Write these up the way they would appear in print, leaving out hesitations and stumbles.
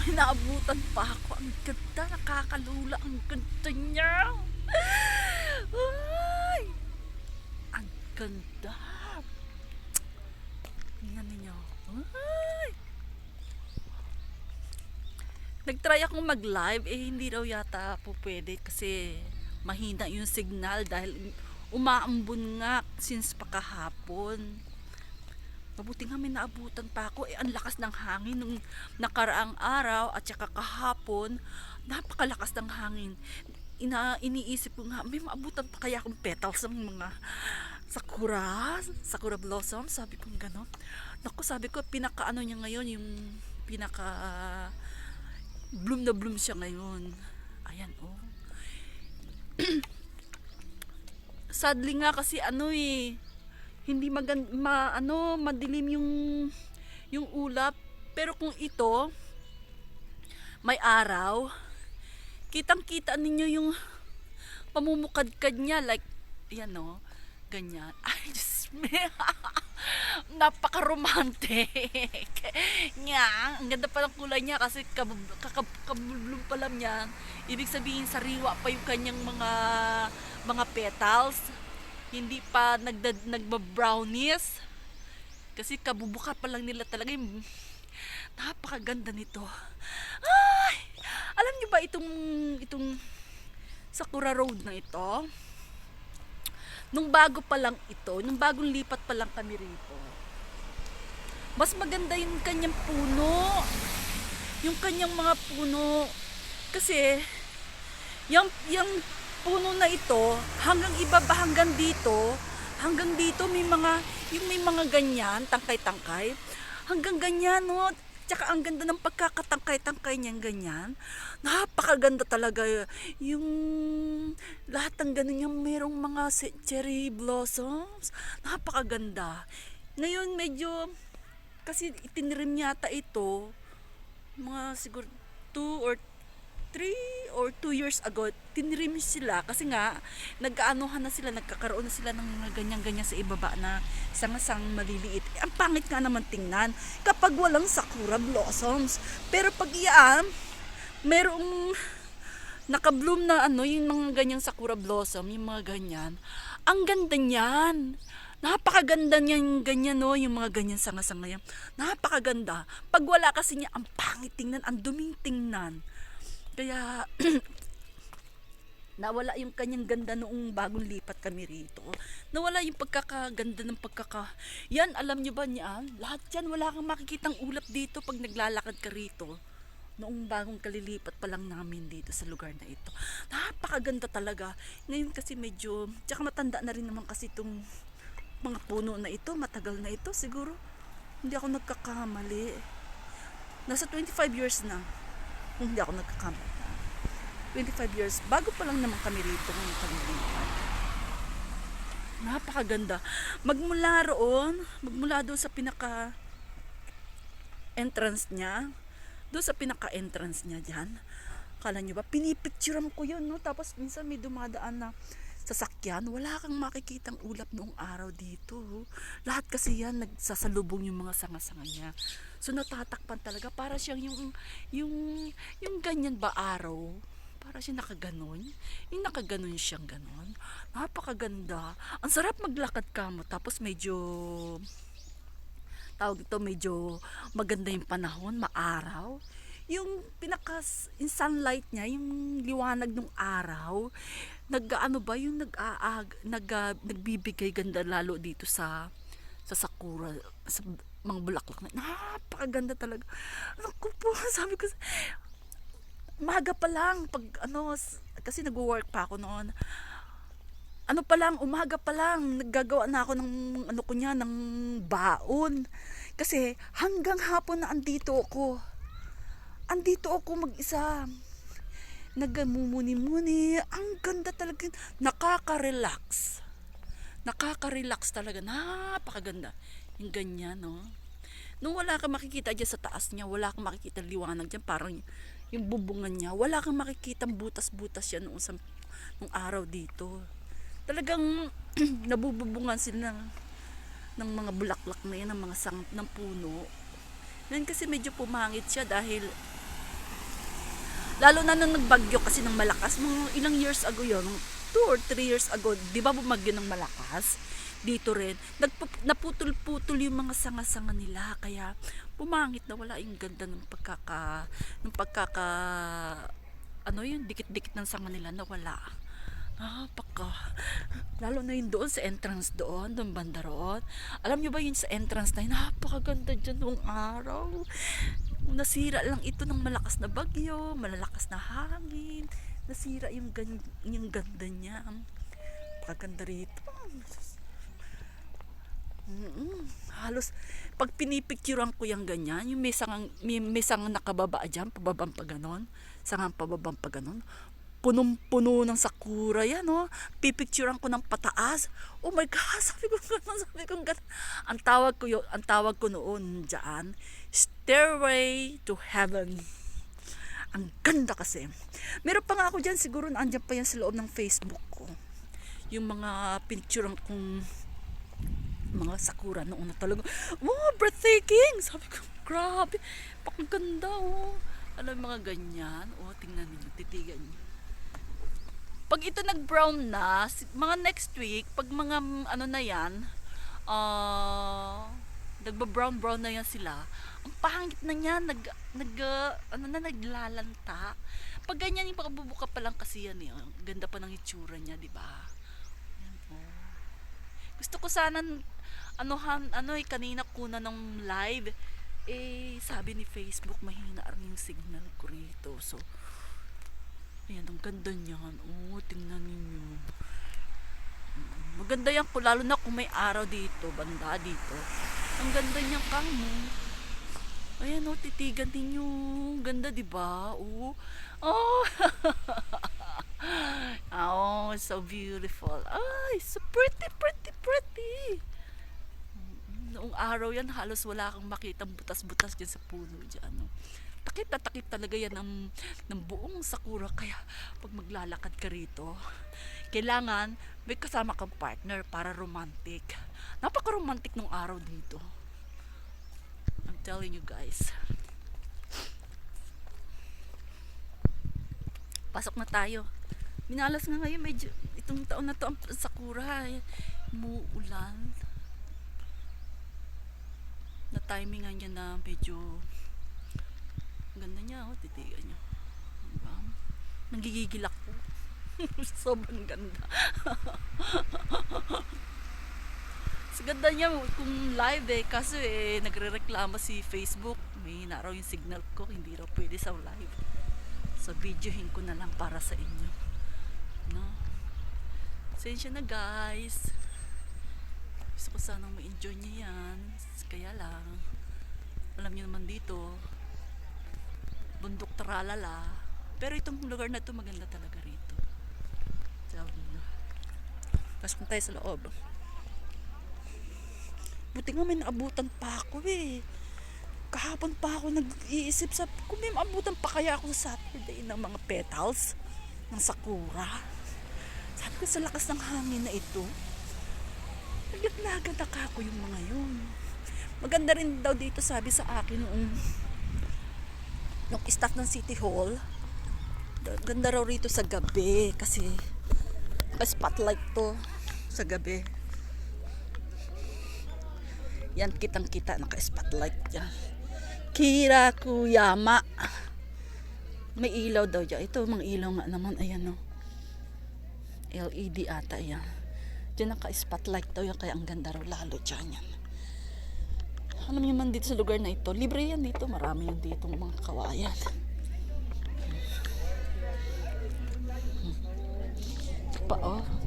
may naabutan pa ako. Ang ganda, nakakalula. Ang ganda niya. Ay, ang ganda. Tingnan ninyo. Ay. Nagtry akong mag-live, hindi raw yata po pwede kasi mahina yung signal dahil umaambon nga since pakahapon. Mabuti nga may naabutan pa ako. Ang lakas ng hangin nung nakaraang araw at saka kahapon. Napakalakas ng hangin. Iniisip ko nga, may maabutan pa kaya akong petals ng mga sakura blossom. Sabi ko gano'n. Naku, sabi ko, pinaka-ano niya ngayon, yung pinaka bloom na bloom siya ngayon. Ayan, oh. Sadly nga kasi hindi madilim yung ulap, pero kung ito may araw, kitang-kita ninyo yung pamumukadkad niya, like yan, no, ganyan. Ay, just me. Napaka-romantic. Nga, ang ganda pa ng kulay niya kasi kabulong pa lang niya. Ibig sabihin sariwa pa yung kanyang mga petals. Hindi pa nagba-brownies. Kasi kabubuka pa lang nila talaga yung napakaganda nito. Ay! Alam niyo ba itong Sakura Road na ito? Nung bagong lipat pa lang kami rito, mas maganda yung kanyang puno. Yung kanyang mga puno. Kasi, yung puno na ito, hanggang dito, may mga ganyan, tangkay-tangkay. Hanggang ganyan, no? Tsaka ang ganda ng pagkakatangkay-tangkay niyan ganyan. Napakaganda talaga yung lahat ng ganun yung merong mga cherry blossoms. Napakaganda. Ngayon medyo kasi itinrim yata ito mga siguro 2 years ago, tinrim sila kasi nga nagkaanuhan na sila, nagkakaroon na sila ng mga ganyan-ganyan sa ibaba na sangasang maliliit. Ang pangit nga naman tingnan kapag walang sakura blossoms. Pero pag merong nakabloom na yung mga ganyang sakura blossom, yung mga ganyan, ang ganda niyan. Napakaganda niyan ganyan, no, yung mga ganyan sanga-sanga yan. Napakaganda. Pag wala kasi niya, ang pangit tingnan, ang duming tingnan. Kaya nawala yung kanyang ganda noong bagong lipat kami rito. Nawala yung pagkakaganda ng yan, alam nyo ba niya? Lahat yan, wala kang makikitang ulap dito pag naglalakad ka rito. Noong bagong kalilipat pa lang namin dito sa lugar na ito. Napakaganda talaga. Ngayon kasi medyo, tsaka matanda na rin naman kasi itong mga puno na ito. Matagal na ito siguro. Hindi ako nagkakamali. Nasa 25 years na. Hindi ako nagkakamali. 25 years. Bago pa lang naman kami rito ng kalilipat. Napakaganda. Magmula doon sa pinaka entrance niya, dyan, kala nyo ba, pinipicturean ko yun, no? Tapos minsan may dumadaan na sasakyan, wala kang makikitang ulap noong araw dito. Lahat kasi yan, nagsasalubong yung mga sanga-sanga niya. So natatakpan talaga, para siyang yung ganyan ba araw, para siyang nakaganon. Yung nakaganon siyang ganon. Napakaganda. Ang sarap maglakad ka mo, tapos medyo maganda yung panahon, maaraw. Yung sunlight niya, yung liwanag ng araw, nagbibigay ganda lalo dito sa sakura, sa mga bulaklak na. Napakaganda talaga. Naku po, sabi ko, maga pa lang, kasi nag-work pa ako noon. Umaga pa lang, naggagawa na ako ng baon. Kasi hanggang hapon na andito ako mag-isa. Nagmumuni-muni. Ang ganda talaga. Nakaka-relax talaga. Napakaganda. Yung ganyan, no? Nung wala kang makikita dyan sa taas niya, wala kang makikita liwanag dyan, parang yung bubungan niya, wala kang makikita butas-butas yan nung araw dito. Talagang nabububungan sila ng mga bulaklak na yan, ng mga ng puno. Ngayon kasi medyo pumangit siya dahil Lalo na nung nagbagyo kasi ng malakas, mga ilang years ago yun, 2 or 3 years ago, di ba bumagyo ng malakas? Dito rin, naputol-putol yung mga sanga-sanga nila, kaya pumangit na wala yung ganda ng pagkaka, ano yung dikit-dikit ng sanga nila na wala. Lalo na yun doon sa entrance doon banda roon. Alam nyo ba yun sa entrance na yun, napakaganda dyan nung araw. Nasira lang ito ng malakas na bagyo, malalakas na hangin. Nasira yung ganda niya. Napakaganda rito. Halos pag pinipicturean ko yung ganyan, yung may sangang nakababa dyan, pababang pa ganon, sangang pababang pa ganon, punong-puno ng sakura yan, no? Pipicturean ko ng pataas. Oh my God, sabi ko gano'n. Ang tawag ko noon diyan, Stairway to Heaven. Ang ganda kasi. Meron pa nga ako diyan, siguro nandiyan pa yan sa loob ng Facebook ko. Yung mga picturean kong mga sakura noon na talaga, breathtaking. Sabi ko, grabe, pakaganda, oh. Alam, mga ganyan. Tingnan niyo, titigan niyo. Pag ito nag-brown na, mga next week, pag mga ano na yan, nagba-brown na yan sila, ang pahangit na yan, naglalanta. Pag ganyan yung pagbubuka pa lang kasi yan, ganda pa ng itsura niya, di ba? Gusto ko sana, kanina kuna ng live, sabi ni Facebook, mahina rin yung signal ko rito. So, ayan, ang ganda niyan. Tingnan ninyo. Maganda yan, lalo na kung may araw dito, banda dito. Ang ganda niyan kamo. Ayan, titigan ninyo. Ganda, di ba? So beautiful. Ay, so pretty. Noong araw yan, halos wala kang makitang butas-butas dyan sa puno dyan, no? Takip talaga yan ng buong sakura. Kaya pag maglalakad ka rito, kailangan may kasama kang partner para romantic. Napaka-romantic nung araw dito, I'm telling you guys. Pasok na tayo. Minalas nga ngayon, medyo itong taon na to ang sakura, umuulan. Na timingan niya na medyo ganda niya, titigan niyo. Diba? Nanggigigil ako. Sobrang ganda. Sa ganda niya kung live kasi nagrereklamo si Facebook, may naraw yung signal ko, hindi raw pwede sa live. So videohin ko na lang para sa inyo, no? Sensya na guys. Gusto ko sanang ma-enjoy niya yan, kaya lang alam niyo naman dito bundok tralala, pero itong lugar na ito maganda talaga rito. Pasok tayo sa loob. Buti nga may naabutan pa ako kahapon pa ako nag-iisip kung may maabutan pa kaya ako sa Saturday ng mga petals ng sakura. Sabi ko, sa lakas ng hangin na ito, naglaglagan ako yung mga yun. Maganda rin daw dito, sabi sa akin nung staff ng City Hall, ganda raw rito sa gabi kasi spotlight to sa gabi. Yan, kitang-kita, naka-spotlight yan. Kirakuyama. May ilaw daw dyan. Ito, mga ilaw nga naman. Ayan, no. LED ata yan. Diyan naka-spotlight daw yan, kaya ang ganda raw lalo dyan yan. Alam niyo man dito sa lugar na ito, libre yan dito. Marami yan dito mga kawayan.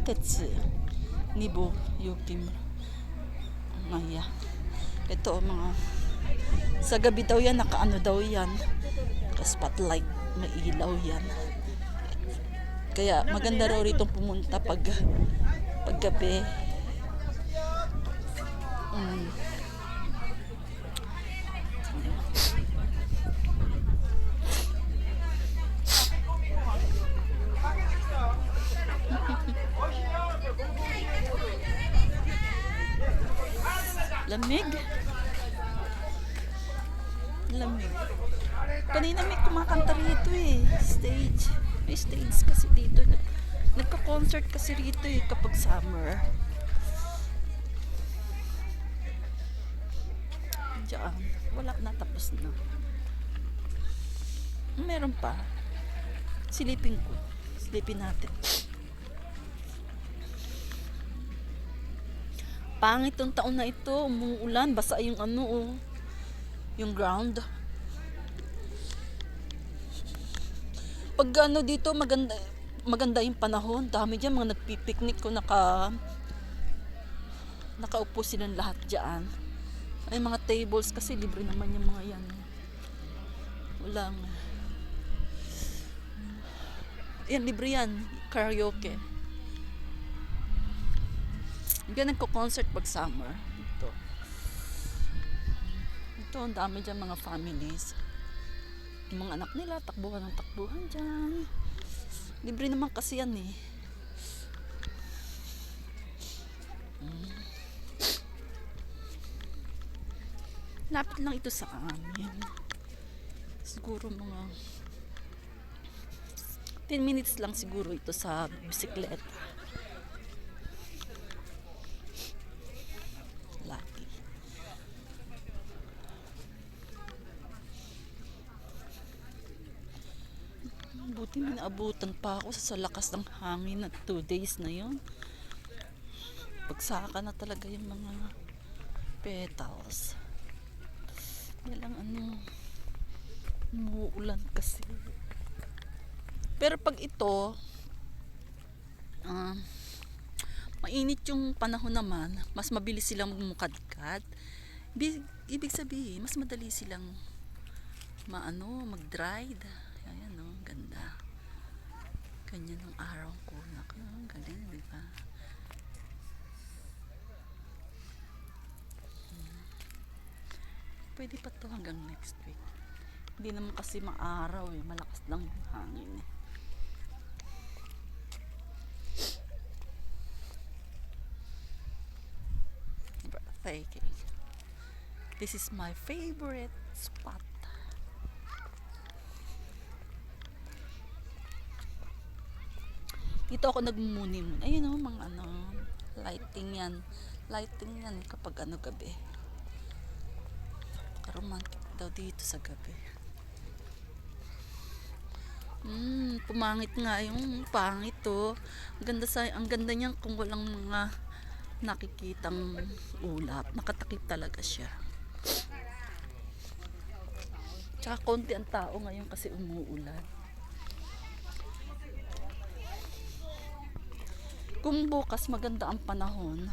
Tetsu Nibo Yukim Maya. Ito mga sa gabi daw yan, nakaano daw yan, spotlight, may ilaw yan. Kaya maganda raw rito pumunta pag gabi. Lamig. lamig. Kanina may kumakanta rito eh. Stage. May stage kasi dito. Nagka-concert kasi rito eh kapag summer. Diyan. Wala na, tapos na. Meron pa. Silipin ko. Silipin natin. Pangit tong taon na ito. Umuulan. Basa yung ano oh. Yung ground. Pag ano dito, maganda yung panahon. Dami dyan mga nagpipiknik ko nakaupo silang lahat dyan. Ay mga tables kasi libre naman yung mga yan. Walang yan, libre yan. Karaoke. Yan nagko-concert pag summer. Ito, ang dami dyan mga families. Yung mga anak nila, takbuhan ng takbuhan dyan. Libre naman kasi yan eh. Lapit lang ito sa amin. Siguro mga 10 minutes lang siguro ito sa bisikleta. Lucky. Buti minaabutan pa ako sa lakas ng hangin na 2 days na yun. Pagsaka na talaga yung mga petals. Yan lang ano, umuulan kasi. Pero pag ito, mainit yung panahon naman, mas mabilis silang magmukadkad. Ibig sabihin, mas madali silang mag-dried. Ayan no, ganda. Ganyan ang araw ko. Ang galing, di ba? Pwede pa to hanggang next week. Hindi naman kasi maaraw eh. Malakas lang yung hangin eh. Breathtaking. This is my favorite spot. Dito ako nagmumuni-muni. Ayun o, mga lighting yan. Lighting yan kapag gabi. Romantic daw dito sa gabi. Pumangit nga yung pangit to. Ang ganda niyan kung walang mga nakikitang ulap. Nakatakip talaga siya. Tsaka konti ang tao ngayon kasi umuulan. Kung bukas maganda ang panahon,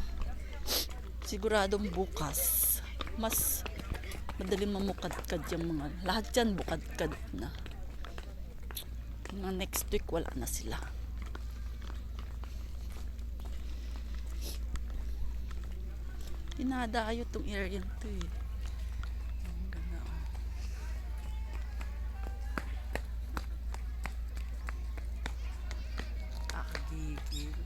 siguradong bukas mas madali mamukadkad yung mga lahat dyan bukadkad na. Mga next week wala na sila. Dinadayo tong area to eh. Ang ganda oh. Kakagigil.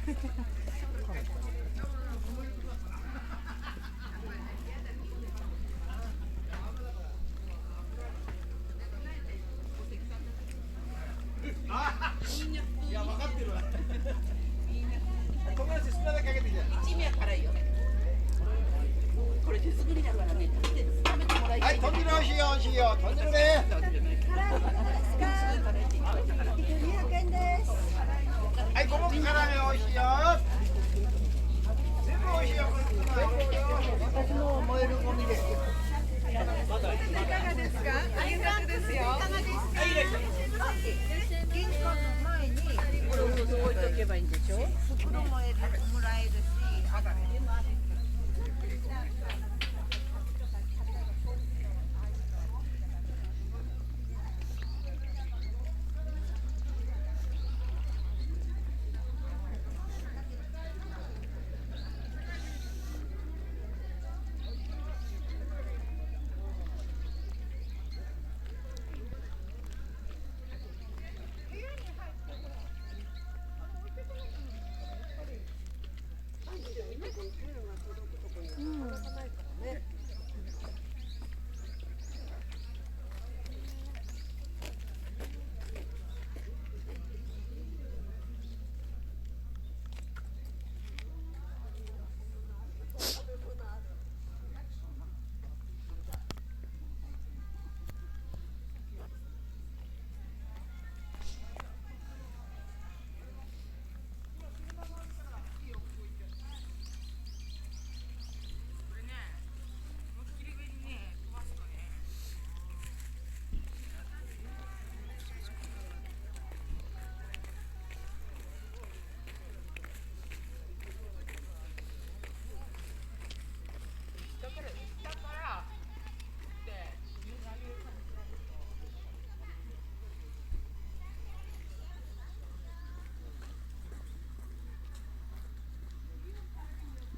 いや、分かってるわ。友達少なだけかけてきた。一味は辛いよ。これ手作りだからね、食べてもらいた。はいい、豚汁美味しいよ、美味しいよ。豚汁ね。200円です。はい、五目辛め美味しいよ。全部美味しいよ。私の燃えるゴミです。いかがですか？揚げたてですよ。玄関の前に置いとけばいいんでしょ。袋もえるもらえるし、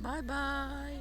バイバイ。